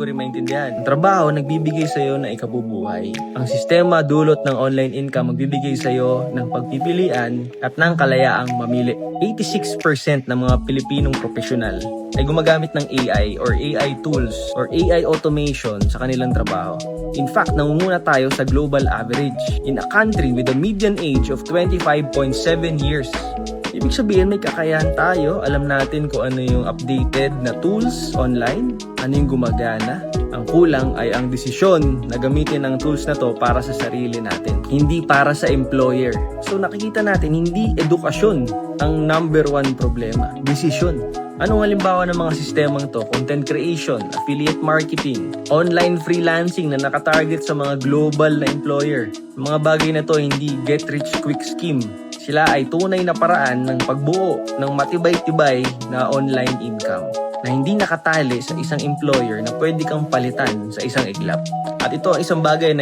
ko rin maintindihan. Ang trabaho, nagbibigay sa'yo ng ikabubuhay. Ang sistema, dulot ng online income, magbibigay sa'yo ng pagpipilian at ng kalayaang mamili. 86% ng mga Pilipinong profesional ay gumagamit ng AI or AI tools or AI automation sa kanilang trabaho. In fact, nangunguna tayo sa global average in a country with a median age of 25.7 years. Ibig sabihin, may kakayahan tayo. Alam natin kung ano yung updated na tools online, ano yung gumagana. Ang kulang ay ang desisyon na gamitin ang tools na to para sa sarili natin, hindi para sa employer. So nakikita natin, hindi edukasyon ang number one problema, desisyon. Anong halimbawa ng mga sistemang to? Content creation, affiliate marketing, online freelancing na nakatarget sa mga global na employer. Mga bagay na to hindi get rich quick scheme. Sila ay tunay na paraan ng pagbuo ng matibay-tibay na online income na hindi nakatali sa isang employer na pwede kang palitan sa isang iglap. At ito ang isang bagay na